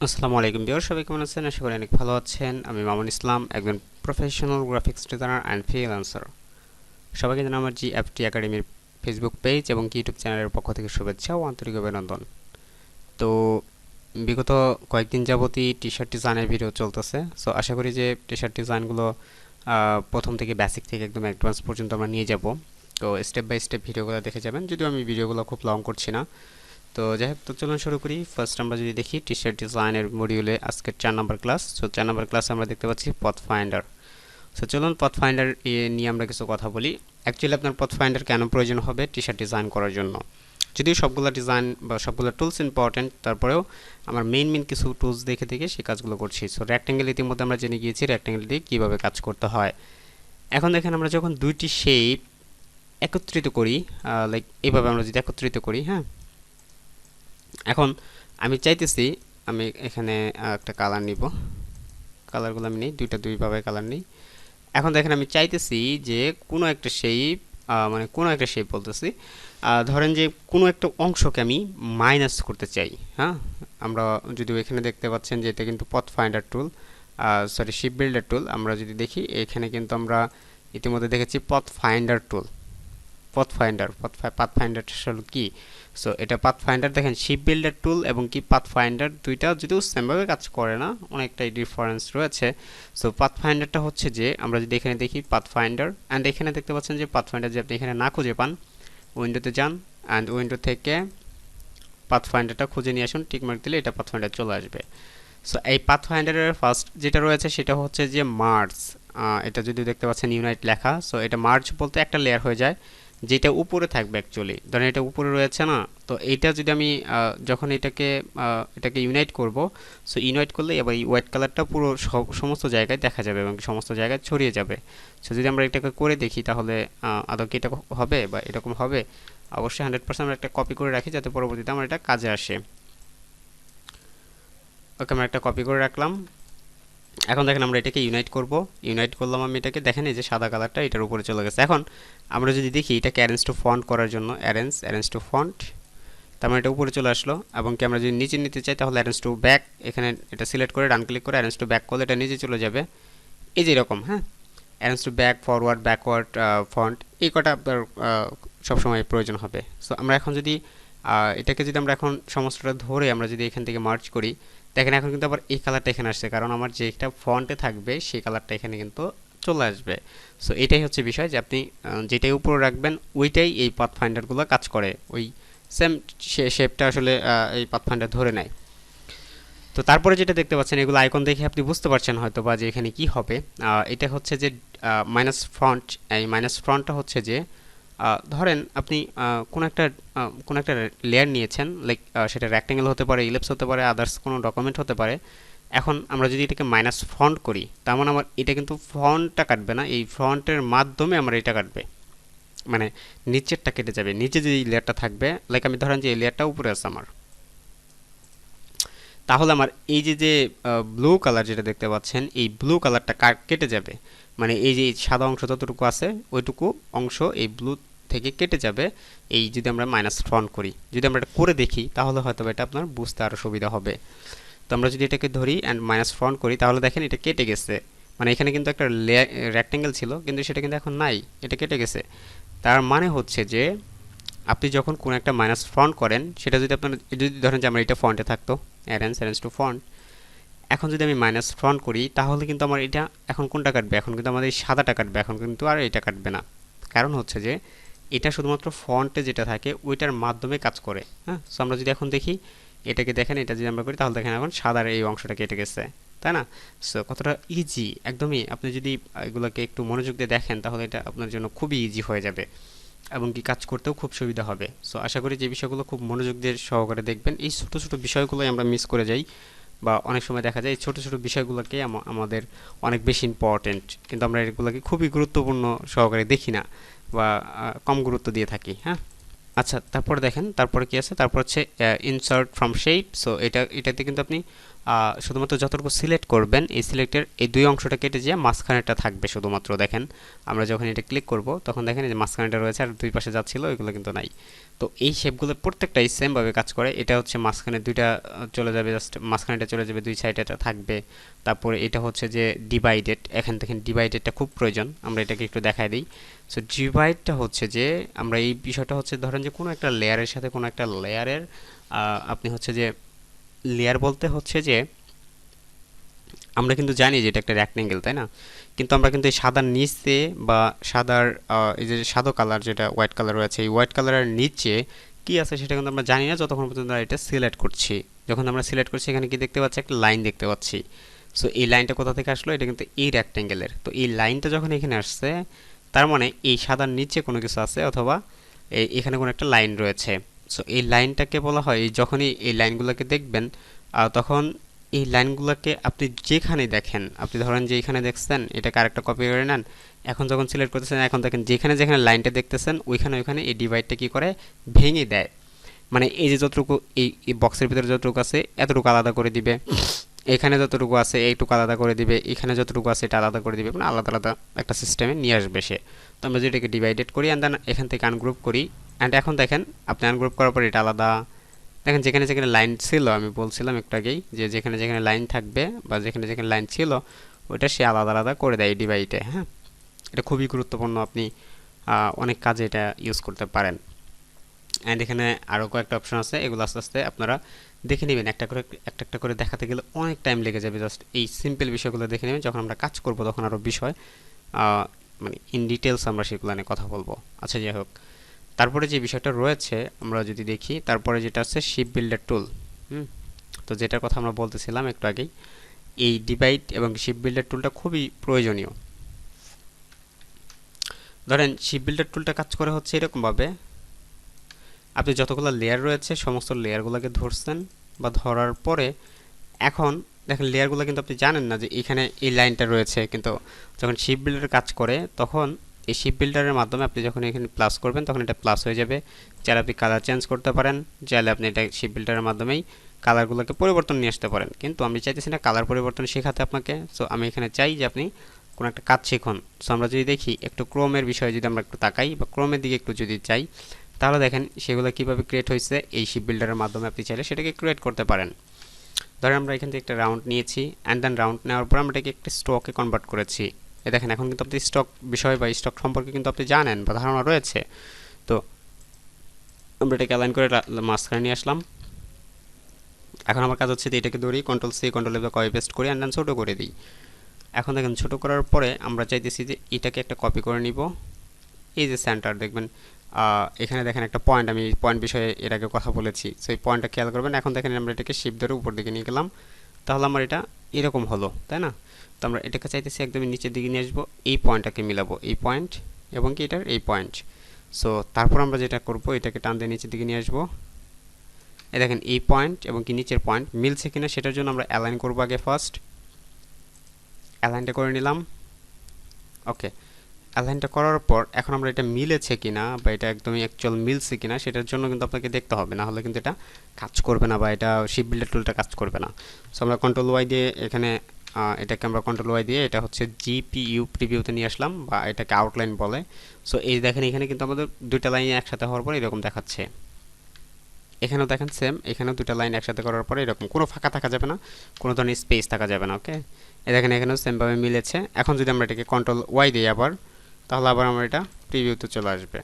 আসসালামু আলাইকুম ভিউয়ার, সবাই কেমন আছেন? আশা করি অনেক ভালো আছেন। আমি মামুন ইসলাম, একজন professional graphics designer and freelancer. সবাইকে জানাই আমার জিএফটি একাডেমির ফেসবুক পেজ এবং ইউটিউব চ্যানেলের পক্ষ থেকে শুভেচ্ছা ও আন্তরিক অভিনন্দন। তো বিগত কয়েকদিন যাবতই টি শার্ট ডিজাইনের ভিডিও চলতেছে। সো আশা করি যে টি শার্ট ডিজাইনগুলো প্রথম থেকে বেসিক থেকে একদম অ্যাডভান্স পর্যন্ত আমরা নিয়ে যাব। তো স্টেপ বাই স্টেপ ভিডিওগুলো দেখে যাবেন, যদিও আমি ভিডিওগুলো খুব লং করছি না। তো যাই হোক, তো চলুন শুরু করি। ফার্স্ট আমরা যদি দেখি টি শার্ট ডিজাইনের মডিউলে আজকের 4 নম্বর ক্লাস। সো 4 নম্বর ক্লাসে আমরা দেখতে পাচ্ছি পথ ফাইন্ডার। সো চলুন পথ ফাইন্ডার নিয়ে আমরা কিছু কথা বলি। অ্যাকচুয়ালি আপনার পথ ফাইন্ডার কেন প্রয়োজন হবে টি শার্ট ডিজাইন করার জন্য? যদিও সবগুলো ডিজাইন বা সবগুলো টুলস ইম্পর্টেন্ট, তারপরেও আমার মেইন কিছু টুলস দেখে দেখে সেই কাজগুলো করছি। সো রেক্ট্যাঙ্গেল ইতিমধ্যে আমরা জেনে গিয়েছি রেক্ট্যাঙ্গেল দিয়ে কীভাবে কাজ করতে হয়। এখন দেখেন, আমরা যখন দুইটি শেপ একত্রিত করি, লাইক এইভাবে আমরা যদি একত্রিত করি, হ্যাঁ, এখন আমি চাইতেছি আমি এখানে একটা কালার নিব। কালারগুলো আমি নিই, দুইভাবে কালার নিই। এখন দেখেন, আমি চাইতেছি যে কোনো একটা শেপ, মানে কোনো একটা শেপ বলতেছি, ধরেন যে কোনো একটা অংশকে আমি মাইনাস করতে চাই। হ্যাঁ, আমরা যদি এখানে দেখতে পাচ্ছেন যে এটা কিন্তু পথ ফাইন্ডার টুল, সরি শিপ বিল্ডার টুল। আমরা যদি দেখি এখানে কিন্তু আমরা ইতিমধ্যে দেখেছি পথ ফাইন্ডার টুল। পাথ ফাইন্ডার আসলে কি? সো এটা পাথ ফাইন্ডার, দেখেন শিপ বিল্ডার টুল এবং কি পাথ ফাইন্ডার দুইটা যদিও সেমভাবে কাজ করে না, অনেকটাই ডিফারেন্স রয়েছে। সো পাথ ফাইন্ডারটা হচ্ছে যে আমরা যদি এখানে দেখি পাথ ফাইন্ডার, অ্যান্ড এখানে দেখতে পাচ্ছেন যে পাথ ফাইন্ডার, যে আপনি এখানে না খুঁজে পান, উইন্ডোতে যান অ্যান্ড উইন্ডো থেকে পাথ ফাইন্ডারটা খুঁজে নিয়ে আসুন, টিক মার্ক দিলে এটা পাথ ফাইন্ডার চলে আসবে। সো এই পাথ ফাইন্ডারের ফার্স্ট যেটা রয়েছে সেটা হচ্ছে যে মার্জ। এটা যদি দেখতে পাচ্ছেন ইউনাইট লেখা, সো এটা মার্জ বলতে একটা লেয়ার হয়ে যায় যেটা উপরে থাকবে। অ্যাকচুয়ালি ধরেন এটা উপরে রয়েছে না, তো এইটা যদি আমি যখন এটাকে ইউনাইট করব, সো ইউনাইট করলে এবার এই হোয়াইট কালারটা পুরো সমস্ত জায়গায় দেখা যাবে এবং সমস্ত জায়গায় ছড়িয়ে যাবে। সো যদি আমরা এটাকে করে দেখি তাহলে আদৌ কি এটা হবে বা এরকম হবে? অবশ্যই 100% আমরা একটা কপি করে রাখি যাতে পরবর্তীতে আমার এটা কাজে আসে। ওকে, আমরা একটা কপি করে রাখলাম। এখন দেখেন, আমরা এটাকে ইউনাইট করলাম। আমি এটাকে দেখেন, এই যে সাদা কালারটা এটার উপরে চলে গেছে। এখন আমরা যদি দেখি এটাকে অ্যারেঞ্জ টু ফন্ট করার জন্য অ্যারেঞ্জ টু ফন্ট, তার মানে এটা উপরে চলে আসলো। এবং কি আমরা যদি নিচে নিতে চাই তাহলে অ্যারেঞ্জ টু ব্যাক, এখানে এটা সিলেক্ট করে ডান ক্লিক করে অ্যারেঞ্জ টু ব্যাক করলে এটা নিচে চলে যাবে। এই যে এরকম, হ্যাঁ, arrange to back, forward, backward, font, এই কটা আপনার সবসময় প্রয়োজন হবে। সো আমরা এখন যদি এটাকে যদি আমরা এখন সমস্তটা ধরে আমরা যদি এখান থেকে মার্চ করি, দেখেন এখন কিন্তু আবার এই কালারটা এখানে আসছে, কারণ আমার যেটা ফন্টে থাকবে সেই কালারটা এখানে কিন্তু চলে আসবে। সো এটাই হচ্ছে বিষয় যে আপনি যেটাই উপরে রাখবেন ওইটাই এই পাথ ফাইন্ডারগুলো কাজ করে, ওই সেম শেপটা আসলে এই পাথ ফাইন্ডার ধরে নেয়। তো তারপরে যেটা দেখতে পাচ্ছেন, এগুলো আইকন দেখে আপনি বুঝতে পারছেন হয়তো বা যে এখানে কি হবে। এটা হচ্ছে যে মাইনাস ফ্রন্ট। এই মাইনাস ফ্রন্টটা হচ্ছে যে ধরেন আপনি কোনো একটা লেয়ার নিয়েছেন, লাইক সেটা রেক্ট্যাঙ্গেল হতে পারে, ইলিপস হতে পারে, আদার্স কোনো ডকুমেন্ট হতে পারে। এখন আমরা যদি এটাকে মাইনাস ফ্রন্ট করি, তার মানে আমার এটা কিন্তু ফ্রন্টটা কাটবে না, এই ফ্রন্টের মাধ্যমে আমার এটা কাটবে, মানে নিচেরটা কেটে যাবে। নিচে যে লেয়ারটা থাকবে, লাইক আমি ধরেন যে এই লেয়ারটা উপরে আছে আমার, তাহলে আমার এই যে যে ব্লু কালার যেটা দেখতে পাচ্ছেন, এই ব্লু কালারটা কেটে যাবে। মানে এই যে সাদা অংশ যতটুকু আছে ওইটুকু অংশ এই ব্লু থেকে কেটে যাবে। এই যদি আমরা মাইনাস ফ্রন্ট করি, যদি আমরা এটা করে দেখি তাহলে হয়তো এটা আপনার বুঝতে আরও সুবিধা হবে। তো আমরা যদি এটাকে ধরি অ্যান্ড মাইনাস ফ্রন্ট করি তাহলে দেখেন এটা কেটে গেছে। মানে এখানে কিন্তু একটা রেক্ট্যাঙ্গেল ছিল কিন্তু সেটা কিন্তু এখন নাই, এটা কেটে গেছে। তার মানে হচ্ছে যে আপনি যখন কোনো একটা মাইনাস ফন্ট করেন, সেটা যদি আপনার, যদি ধরেন যে আমার এটা ফন্টে থাকতো অ্যারেঞ্জ টু ফন্ট, এখন যদি আমি মাইনাস ফন্ট করি তাহলে কিন্তু আমার এটা এখন কোনটা কাটবে? এখন কিন্তু আমাদের এই সাদাটা কাটবে, এখন কিন্তু আর এটা কাটবে না। কারণ হচ্ছে যে এটা শুধুমাত্র ফন্টে যেটা থাকে ওইটার মাধ্যমে কাজ করে। হ্যাঁ, সো আমরা যদি এখন দেখি, এটাকে দেখেন, এটা যদি আমরা করি তাহলে দেখেন এখন সাদার এই অংশটা কেটে গেছে, তাই না? সো কতটা ইজি, একদমই। আপনি যদি এগুলোকে একটু মনোযোগ দিয়ে দেখেন তাহলে এটা আপনার জন্য খুবই ইজি হয়ে যাবে এবং কি কাজ করতেও খুব সুবিধা হবে। সো আশা করি যে বিষয়গুলো খুব মনোযোগ দিয়ে সহকারে দেখবেন। এই ছোটো ছোটো বিষয়গুলোই আমরা মিস করে যাই, বা অনেক সময় দেখা যায় এই ছোটো ছোটো বিষয়গুলোকে আমাদের অনেক বেশি ইম্পর্টেন্ট, কিন্তু আমরা এগুলোকে খুবই গুরুত্বপূর্ণ সহকারে দেখি না বা কম গুরুত্ব দিয়ে থাকি। হ্যাঁ, আচ্ছা, তারপরে দেখেন তারপরে কি আছে, তারপর হচ্ছে ইনসার্ট ফ্রম শেপ। সো এটাতে কিন্তু আপনি শুধুমাত্র যতটুকু সিলেক্ট করবেন এই সিলেক্টের এই দুই অংশটা কেটে দিয়ে মাঝখানেটা থাকবে শুধুমাত্র। দেখেন আমরা যখন এটা ক্লিক করব তখন দেখেন এই যে মাঝখানেটা রয়েছে আর দুই পাশে যাচ্ছিল ওইগুলো কিন্তু নাই। তো এই শেপগুলো প্রত্যেকটাই সেম ভাবে কাজ করে। এটা হচ্ছে মাঝখানে দুইটা চলে যাবে, জাস্ট মাঝখানেটা চলে যাবে, দুই সাইডে এটা থাকবে। তারপরে এটা হচ্ছে যে ডিভাইডেড, এখান থেকে ডিভাইডেডটা খুব প্রয়োজন, আমরা এটাকে একটু দেখাই দিই। সো ডিভাইডটা হচ্ছে যে আমরা এই বিষয়টা হচ্ছে ধরেন যে কোনো একটা লেয়ারের সাথে কোনো একটা লেয়ারের আপনি হচ্ছে যে লেয়ার বলতে হচ্ছে যে আমরা কিন্তু জানি যে এটা একটা রেক্টেঙ্গেল, তাই না? কিন্তু আমরা কিন্তু এই সাদার নিচে বা সাদার এই যে সাদা কালার যেটা হোয়াইট কালার রয়েছে এই হোয়াইট কালারের নিচে কি আছে সেটা কিন্তু আমরা জানি না যতক্ষণ পর্যন্ত আমরা এটা সিলেক্ট করছি। যখন আমরা সিলেক্ট করছি এখানে কি দেখতে পাচ্ছি, একটা লাইন দেখতে পাচ্ছি। সো এই লাইনটা কোথা থেকে আসলো, এটা কিন্তু এই রেক্টেঙ্গেলের। তো এই লাইনটা যখন এখানে আসছে তার মানে এই সাদার নিচে কোনো কিছু আছে অথবা এখানে কোনো একটা লাইন রয়েছে। সো এই লাইনটাকে বলা হয়, যখনই এই লাইনগুলোকে দেখবেন তখন এই লাইনগুলোকে আপনি যেখানে দেখেন, আপনি ধরেন যে এখানে দেখছেন, এটাকে আরেকটা কপি করে নেন। এখন যখন সিলেক্ট করতেছেন এখন দেখেন যেখানে যেখানে লাইনটা দেখতেছেন ওইখানে ওইখানে এই ডিভাইডটা কি করে, ভেঙে দেয়। মানে এই যে যতটুকু এই বক্সের ভিতরে যতটুকু আছে এতটুকু আলাদা করে দিবে, এখানে যতটুকু আছে এইটুকু আলাদা করে দিবে, এখানে যতটুকু আছে এটা আলাদা করে দিবে, মানে আলাদা আলাদা একটা সিস্টেমে নিয়ে আসবে সে। তো আমরা যেটাকে ডিভাইডেড করি অ্যান্ড দেন এখান থেকে আনগ্রুপ করি। অ্যান্ড এখন দেখেন আপনি আনগ্রুপ করার পর এটা আলাদা। দেখেন যেখানে যেখানে লাইন ছিল, আমি বলছিলাম একটু আগেই যে যেখানে যেখানে লাইন থাকবে বা যেখানে যেখানে লাইন ছিল ওইটা সে আলাদা আলাদা করে দেয় ডিভাইডে। হ্যাঁ, এটা খুবই গুরুত্বপূর্ণ, আপনি অনেক কাজে এটা ইউজ করতে পারেন। অ্যান্ড এখানে আরও কয়েকটা অপশন আছে, এগুলো আস্তে আস্তে আপনারা দেখে নেবেন। একটা করে একটা একটা করে দেখাতে গেলে অনেক টাইম লেগে যাবে, জাস্ট এই সিম্পল বিষয়গুলো দেখে নেবেন। যখন আমরা কাজ করব তখন আরও বিষয় মানে ইন ডিটেলস আমরা সেগুলো নিয়ে কথা বলবো। আচ্ছা, যাই হোক, তারপরে যে বিষয়টা রয়েছে আমরা যদি দেখি, তারপরে যেটা আছে শিপ বিল্ডার টুল। তো যেটার কথা আমরা বলতেছিলাম একটু আগেই, এই ডিভাইড এবং শিপ বিল্ডার টুলটা খুবই প্রয়োজনীয়। ধরেন শিপ বিল্ডার টুলটা কাজ করে হচ্ছে এরকমভাবে, আপনি যতগুলো লেয়ার রয়েছে সমস্ত লেয়ারগুলোকে ধরছেন বা ধরার পরে এখন দেখেন লেয়ারগুলো কিন্তু আপনি জানেন না যে এখানে এই লাইনটা রয়েছে, কিন্তু যখন শিপ বিল্ডার কাজ করে তখন এই শিপ বিল্ডারের মাধ্যমে আপনি যখন এখানে প্লাস করবেন তখন এটা প্লাস হয়ে যাবে। চাইলে আপনি কালার চেঞ্জ করতে পারেন, চাইলে আপনি এটা শিপ বিল্ডারের মাধ্যমেই কালারগুলোকে পরিবর্তন নিয়ে আসতে পারেন। কিন্তু আমি চাইতেছি না কালার পরিবর্তন শেখাতে আপনাকে। সো আমি এখানে চাই যে আপনি কোনো একটা কাজ শিখুন। সো আমরা যদি দেখি একটু ক্রোমের বিষয়ে যদি আমরা একটু তাকাই বা ক্রোমের দিকে একটু যদি চাই, তাহলে দেখেন সেগুলো কীভাবে ক্রিয়েট হয়েছে এই শিপ বিল্ডারের মাধ্যমে আপনি চাইলে সেটাকে ক্রিয়েট করতে পারেন। ধরেন আমরা এখান থেকে একটা রাউন্ড নিয়েছি অ্যান্ড দেন রাউন্ড নেওয়ার পর আমরা এটাকে একটা স্টকে কনভার্ট করেছি। দেখেন এখন কিন্তু আপনি স্টক বিষয় বা স্টক সম্পর্কে কিন্তু আপনি জানেন বা ধারণা রয়েছে। তো আমরা এটাকে অ্যালাইন করে মাঝখানে নিয়ে আসলাম। এখন আমার কাজ হচ্ছে যে এটাকে ধরি control C control F copy paste করি অ্যান্ড দেন ছোটো করে দিই। এখন দেখেন ছোটো করার পরে আমরা চাইতেছি যে এটাকে একটা কপি করে নিব। এই যে সেন্টার দেখবেন এখানে দেখেন একটা পয়েন্ট, আমি পয়েন্ট বিষয়ে এর আগে কথা বলেছি, সেই পয়েন্টটা খেয়াল করবেন। এখন দেখেন আমরা এটাকে শিপ ধরে উপর দিকে নিয়ে গেলাম, তাহলে আমার এটা এরকম হলো, তাই না? তো আমরা এটাকে চাইতেছি একদমই নিচের দিকে নিয়ে আসবো, এই পয়েন্টটাকে মিলাবো, এই পয়েন্ট এবং কি এটার এই পয়েন্ট। সো তারপর আমরা যেটা করব এটাকে টান দিয়ে নিচের দিকে নিয়ে আসবো। এই দেখেন এই পয়েন্ট এবং কি নিচের পয়েন্ট মিলছে কিনা সেটার জন্য আমরা অ্যালাইন করবো আগে। ফার্স্ট অ্যালাইনটা করে নিলাম। ওকে, অ্যালাইনটা করার পর এখন আমরা এটা মিলেছে কিনা বা এটা একদমই অ্যাকচুয়াল মিলছে কিনা সেটার জন্য কিন্তু আপনাকে দেখতে হবে, না হলে কিন্তু এটা কাজ করবে না বা এটা শিপ বিল্ডার টুলটা কাজ করবে না। সো আমরা কন্ট্রোল ওয়াই দিয়ে এখানে এটাকে আমরা কন্ট্রোল ওয়াই দিয়ে এটা হচ্ছে জিপিইউ প্রিভিউতে নিয়ে আসলাম বা এটাকে আউটলাইন বলে। সো এই দেখেন এখানে কিন্তু আমাদের দুইটা লাইন একসাথে হওয়ার পর এরকম দেখাচ্ছে। এখানেও দেখেন সেম, এখানেও দুটো লাইন একসাথে করার পরে এরকম কোনো ফাঁকা থাকা যাবে না, কোনো ধরনের স্পেস থাকা যাবে না। ওকে, এই দেখেন এখানেও সেমভাবে মিলেছে। এখন যদি আমরা এটাকে কন্ট্রোল ওয়াই দিই আবার, তাহলে আবার আমরা এটা প্রিভিউতে চলে আসবে।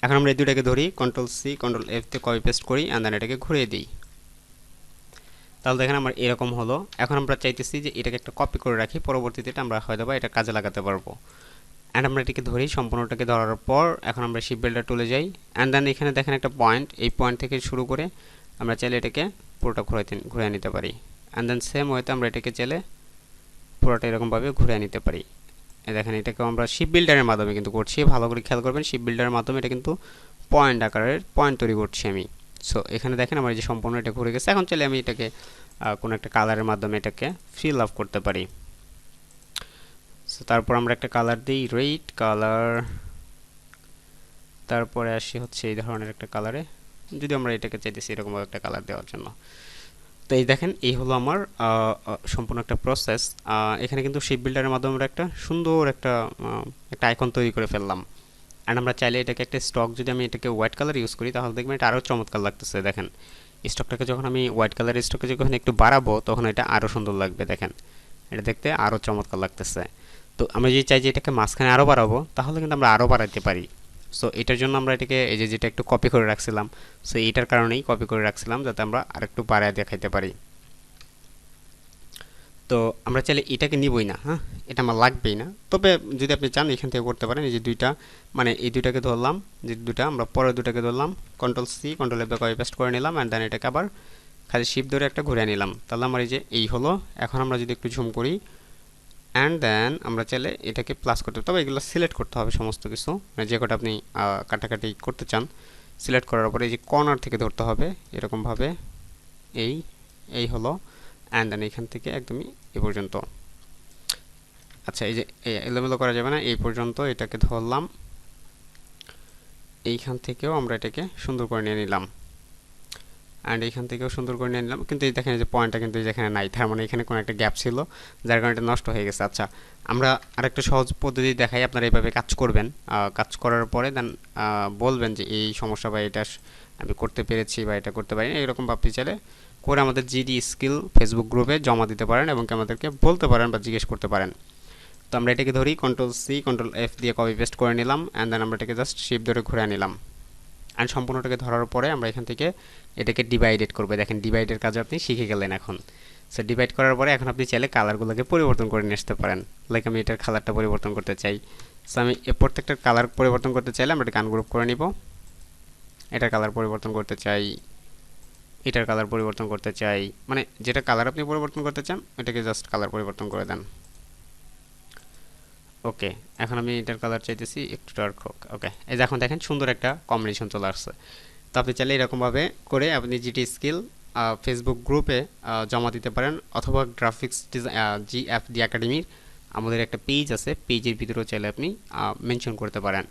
এখন আমরা এই দুটাকে ধরি কন্ট্রোল সি কন্ট্রোল এফ তে কপি পেস্ট করি অ্যান্ড দেন এটাকে ঘুরিয়ে দিই, তাহলে দেখেন আমার এরকম হলো। এখন আমরা চাইতেছি যে এটাকে একটা কপি করে রাখি, পরবর্তীতে এটা আমরা হয়তো বা এটা কাজে লাগাতে পারবো। অ্যান্ড আমরা এটাকে ধরি, সম্পূর্ণটাকে ধরার পর এখন আমরা শিপ বিল্ডার টুলে যাই অ্যান্ড দেন এখানে দেখেন একটা পয়েন্ট, এই পয়েন্ট থেকে শুরু করে আমরা চাইলে এটাকে পুরোটা ঘুরিয়ে নিতে পারি। অ্যান্ড দেন সেম ওয়েতে আমরা এটাকে চাইলে পুরোটা এরকমভাবে ঘুরিয়ে নিতে পারি। দেখেন এটাকে আমরা শিপ বিল্ডারের মাধ্যমে কিন্তু করছি, ভালো করে খেয়াল করবেন, শিপ বিল্ডারের মাধ্যমে এটা কিন্তু পয়েন্ট আকারের পয়েন্ট তৈরি করছি আমি। সো এখানে দেখেন আমার এই যে সম্পূর্ণ এটা ঘুরে গেছে। এখন চাইলে আমি এটাকে কোনো একটা কালারের মাধ্যমে এটাকে ফিল আপ করতে পারি। সো তারপর আমরা একটা কালার দিই, রেড কালার তারপরে আসি হচ্ছে এই ধরনের একটা কালারে, যদি আমরা এটাকে চাইতেছি এরকম একটা কালার দেওয়ার জন্য। তো এই দেখেন, এই হলো আমার সম্পূর্ণ একটা প্রসেস। এখানে কিন্তু শেপ বিল্ডারের মাধ্যমে আমরা একটা সুন্দর একটা আইকন তৈরি করে ফেললাম। আর আমরা চাইলে এটাকে একটা স্টক, যদি আমি এটাকে হোয়াইট কালার ইউজ করি তাহলে দেখবেন এটা আরও চমৎকার লাগতেছে। দেখেন স্টকটাকে যখন আমি হোয়াইট কালারের স্টকে যখন একটু বাড়াবো তখন এটা আরও সুন্দর লাগবে। দেখেন এটা দেখতে আরও চমৎকার লাগতেছে। তো আমরা যদি চাই যে এটাকে মাঝখানে আরও বাড়াবো তাহলে কিন্তু আমরা আরও বাড়াতে পারি। সো এটার জন্য আমরা এটাকে এই যে যেটা একটু কপি করে রাখছিলাম, সো এইটার কারণেই কপি করে রাখছিলাম যাতে আমরা আরেকটু বাড়ায় দেখাইতে পারি। তো আমরা চাইলে এটাকে নিবই না, হ্যাঁ এটা আমার লাগবেই না। তবে যদি আপনি চান এখান থেকে করতে পারেন। এই যে দুইটা, মানে এই দুইটাকে ধরলাম, যে দুইটা আমরা পরের দুটাকে ধরলাম, control C control F copy paste করে নিলাম, অ্যান্ড দেন এটাকে আবার খালি শিফট ধরে একটা ঘুরে নিলাম। তাহলে আমার এই যে এই হলো। এখন আমরা যদি একটু ঝুম করি, অ্যান্ড দেন আমরা চাইলে এটাকে প্লাস করতে, তবে এগুলো সিলেক্ট করতে হবে সমস্ত কিছু, মানে যে কটা আপনি কাটাকাটি করতে চান সিলেক্ট করার পরে এই যে কর্নার থেকে ধরতে হবে এরকমভাবে। এই এই হলো, অ্যান্ড দেন এখান থেকে একদমই এ পর্যন্ত। আচ্ছা, এই যে এলোমেলো করা যাবে না, এই পর্যন্ত এটাকে ধরলাম, এইখান থেকেও আমরা এটাকে সুন্দর করে নিয়ে নিলাম, অ্যান্ড এইখান থেকেও সুন্দর করে নিয়ে নিলাম। কিন্তু এই দেখেন যে পয়েন্টটা কিন্তু যেখানে নাই, তার মানে এখানে কোনো একটা গ্যাপ ছিল যার কারণে এটা নষ্ট হয়ে গেছে। আচ্ছা, আমরা আরেকটা সহজ পদ্ধতি দেখাই, আপনারা এইভাবে কাজ করবেন। কাজ করার পরে দেন বলবেন যে এই সমস্যা বা এটা আমি করতে পেরেছি বা এটা করতে পারিনি, এরকম ভাবতে চাইলে করে আমাদের জিডি স্কিল ফেসবুক গ্রুপে জমা দিতে পারেন এবং আমাদেরকে বলতে পারেন বা জিজ্ঞেস করতে পারেন। তো আমরা এটাকে ধরি, কন্ট্রোল সি কন্ট্রোল এফ দিয়ে কপি পেস্ট করে নিলাম, অ্যান্ড দেন আমরা এটাকে জাস্ট শিফট ধরে ঘুরে নিলাম। অ্যান্ড সম্পূর্ণটাকে ধরার পরে আমরা এখান থেকে এটাকে ডিভাইডেড করবো। দেখেন ডিভাইডের কাজ আপনি শিখে গেলেন এখন। সো ডিভাইড করার পরে এখন আপনি চাইলে কালারগুলোকে পরিবর্তন করে নিয়ে আসতে পারেন। লাইক আমি এটার কালারটা পরিবর্তন করতে চাই, সো আমি প্রত্যেকটার কালার পরিবর্তন করতে চাইলে আমরা এটা আনগ্রুপ করে নিব। এটার কালার পরিবর্তন করতে চাই, এটার কালার পরিবর্তন করতে চাই, মানে যেটা কালার আপনি পরিবর্তন করতে চান এটাকে জাস্ট কালার পরিবর্তন করে দেন। ওকে, এখন আমি এটার কালার চাইতেছি একটু ডার্ক হোক। ওকে, এই যে এখন দেখেন সুন্দর একটা কম্বিনেশন চলে আসছে। তো আপনি চাইলে এরকমভাবে করে আপনি জিটি স্কিল ফেসবুক গ্রুপে জমা দিতে পারেন, অথবা গ্রাফিক্স জিএফডি একাডেমির আমাদের একটা পেজ আছে, পেজের ভিতরেও চাইলে আপনি মেনশন করতে পারেন।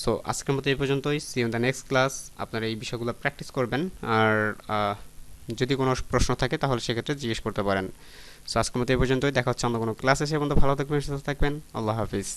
সো আজকের মতো এই পর্যন্তই। See in the next class. আপনারা এই বিষয়গুলো প্র্যাকটিস করবেন, আর যদি কোনো প্রশ্ন থাকে তাহলে সেক্ষেত্রে জিজ্ঞেস করতে পারেন। সো আজকের মতো এই পর্যন্তই, দেখা হচ্ছে অন্য কোনো ক্লাসে। সে পর্যন্ত ভালো থাকবেন, সুস্থ থাকবেন। আল্লাহ হাফিজ।